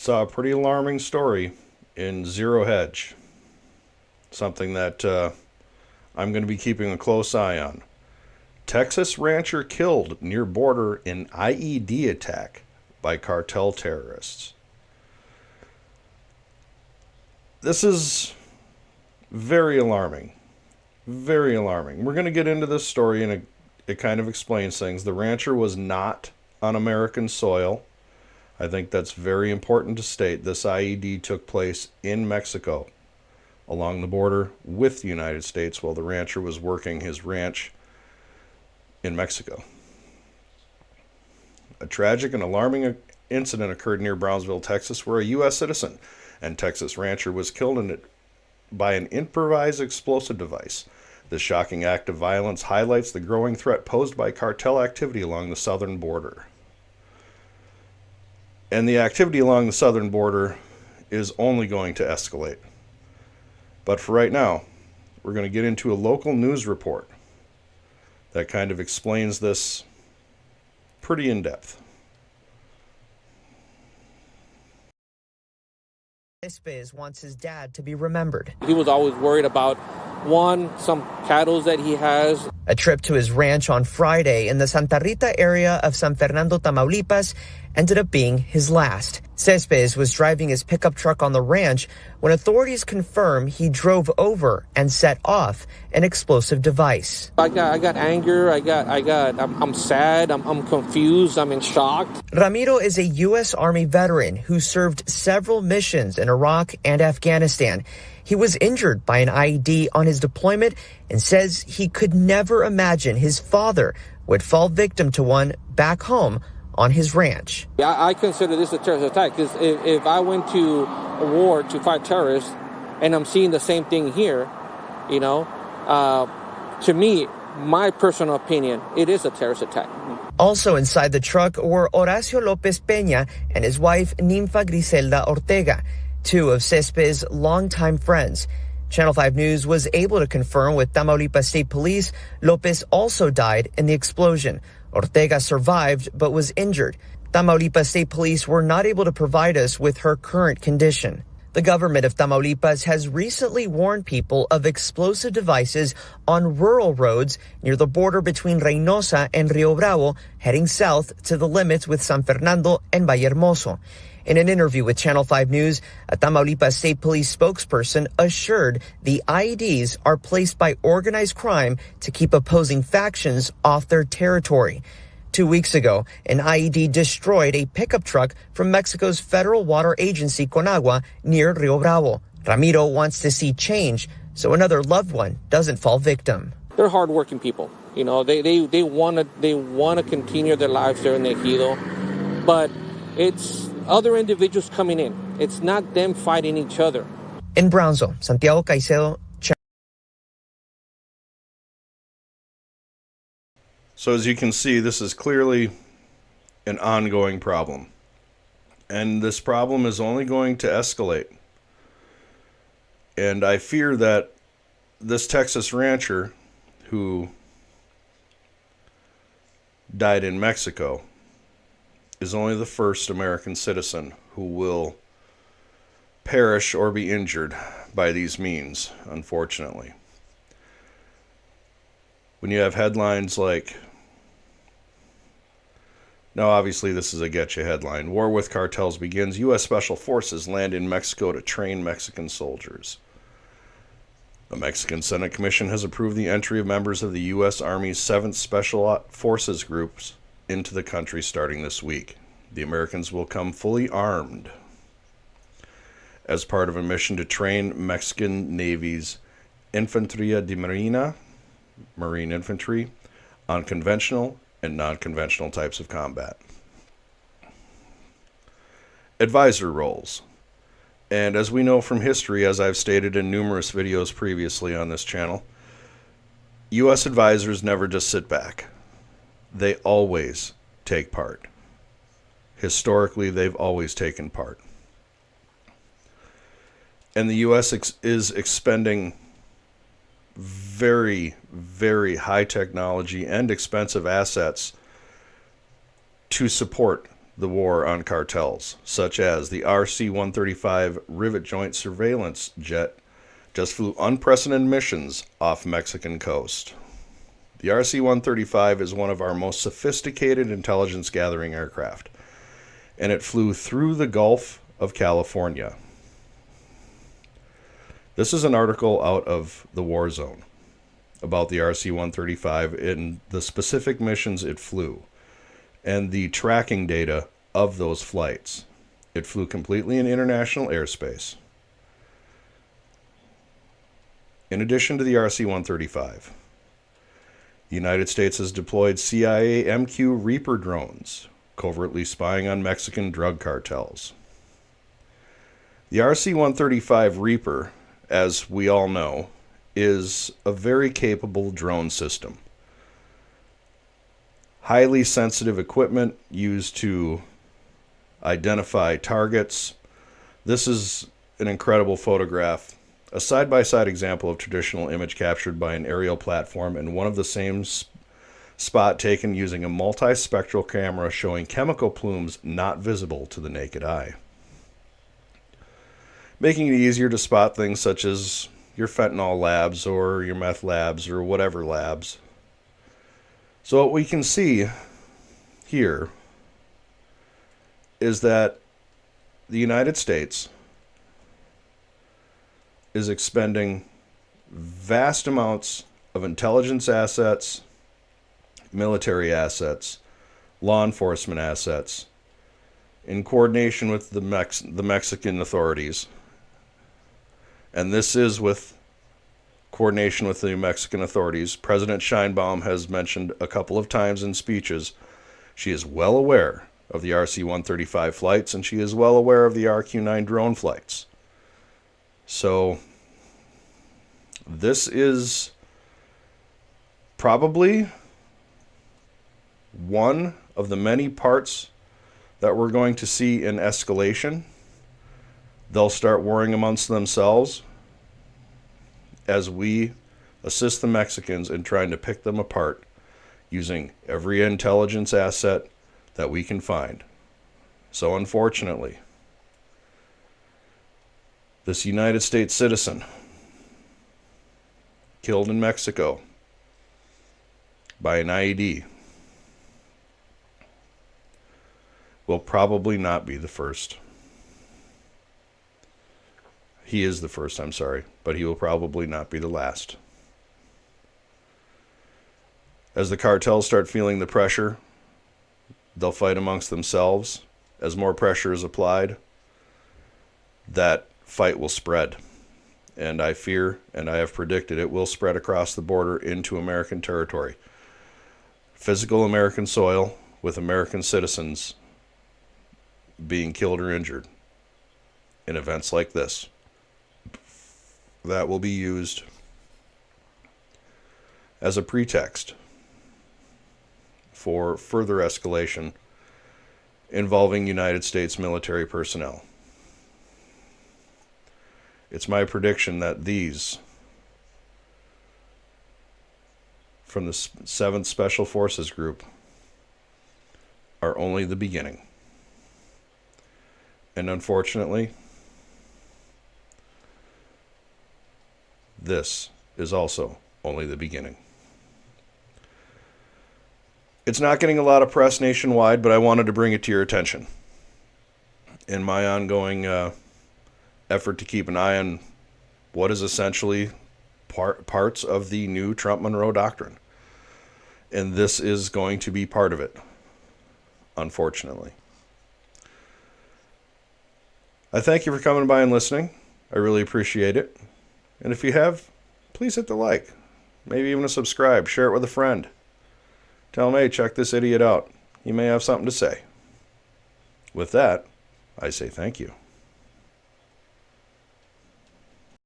saw a pretty alarming story in Zero Hedge, something that I'm going to be keeping a close eye on. Texas rancher killed near border in IED attack by cartel terrorists. This is very alarming. Very alarming. We're going to get into this story and it kind of explains things. The rancher was not on American soil. I think that's very important to state. This IED took place in Mexico along the border with the United States while the rancher was working his ranch in Mexico. A tragic and alarming incident occurred near Brownsville, Texas, where a U.S. citizen and Texas rancher was killed by an improvised explosive device. This shocking act of violence highlights the growing threat posed by cartel activity along the southern border. And the activity along the southern border is only going to escalate. But for right now, we're going to get into a local news report that kind of explains this pretty in depth. Cespedes wants his dad to be remembered. He was always worried about, one, some cattle that he has. A trip to his ranch on Friday in the Santa Rita area of San Fernando, Tamaulipas, ended up being his last. Cespedes was driving his pickup truck on the ranch when authorities confirm he drove over and set off an explosive device. I got anger. I'm sad. I'm confused. I'm in shock. Ramiro is a U.S. Army veteran who served several missions in Iraq and Afghanistan. He was injured by an IED on his deployment and says he could never imagine his father would fall victim to one back home on his ranch. I consider this a terrorist attack because if I went to a war to fight terrorists and I'm seeing the same thing here, to me, my personal opinion, it is a terrorist attack. Also inside the truck were Horacio Lopez Peña and his wife Ninfa Griselda Ortega, two of Cespedes' longtime friends. Channel 5 News was able to confirm with Tamaulipas State Police Lopez also died in the explosion. Ortega survived but was injured. Tamaulipas State Police were not able to provide us with her current condition. The government of Tamaulipas has recently warned people of explosive devices on rural roads near the border between Reynosa and Rio Bravo, heading south to the limits with San Fernando and Vallehermoso. In an interview with Channel 5 News, a Tamaulipas State Police spokesperson assured the IEDs are placed by organized crime to keep opposing factions off their territory. 2 weeks ago, an IED destroyed a pickup truck from Mexico's federal water agency, Conagua, near Rio Bravo. Ramiro wants to see change so another loved one doesn't fall victim. They're hardworking people. They want to continue their lives there in the Ejido, but it's other individuals coming in. It's not them fighting each other. In Brownsville, Santiago Caicedo. So as you can see, this is clearly an ongoing problem. And this problem is only going to escalate. And I fear that this Texas rancher who died in Mexico is only the first American citizen who will perish or be injured by these means, unfortunately. When you have headlines like, now obviously this is a getcha headline, War with Cartels begins, U.S. Special Forces land in Mexico to train Mexican soldiers. The Mexican Senate Commission has approved the entry of members of the U.S. Army's 7th Special Forces groups into the country starting this week. The Americans will come fully armed as part of a mission to train Mexican Navy's Infanteria de Marina, Marine Infantry, on conventional and non-conventional types of combat. Advisor roles. And as we know from history, as I've stated in numerous videos previously on this channel, U.S. advisors never just sit back. They always take part. Historically, they've always taken part. And the U.S. is expending very, very high technology and expensive assets to support the war on cartels, such as the RC-135 Rivet joint surveillance jet just flew unprecedented missions off Mexican coast. The RC-135 is one of our most sophisticated intelligence-gathering aircraft, and it flew through the Gulf of California. This is an article out of the War Zone about the RC-135 and the specific missions it flew, and the tracking data of those flights. It flew completely in international airspace. In addition to the RC-135, the United States has deployed CIA MQ Reaper drones, covertly spying on Mexican drug cartels. The RC-135 Reaper, as we all know, is a very capable drone system. Highly sensitive equipment used to identify targets. This is an incredible photograph, a side-by-side example of traditional image captured by an aerial platform and one of the same spot taken using a multispectral camera showing chemical plumes not visible to the naked eye, making it easier to spot things such as your fentanyl labs or your meth labs or whatever labs. So what we can see here is that the United States is expending vast amounts of intelligence assets, military assets, law enforcement assets, in coordination with the Mexican authorities. And this is with coordination with the Mexican authorities. President Sheinbaum has mentioned a couple of times in speeches she is well aware of the RC-135 flights, and she is well aware of the RQ-9 drone flights. So this is probably one of the many parts that we're going to see in escalation. They'll start warring amongst themselves as we assist the Mexicans in trying to pick them apart using every intelligence asset that we can find. So unfortunately, this United States citizen killed in Mexico by an IED will probably not be the first. He is the first, I'm sorry, but he will probably not be the last. As the cartels start feeling the pressure, they'll fight amongst themselves. As more pressure is applied, that fight will spread. And I fear, and I have predicted, it will spread across the border into American territory. Physical American soil with American citizens being killed or injured in events like this. That will be used as a pretext for further escalation involving United States military personnel. It's my prediction that these, from the 7th Special Forces Group, are only the beginning. And unfortunately, this is also only the beginning. It's not getting a lot of press nationwide, but I wanted to bring it to your attention in my ongoing effort to keep an eye on what is essentially parts of the new Trump-Monroe Doctrine. And this is going to be part of it, unfortunately. I thank you for coming by and listening. I really appreciate it. And if you have, please hit the like. Maybe even a subscribe. Share it with a friend. Tell him, hey, check this idiot out. He may have something to say. With that, I say thank you.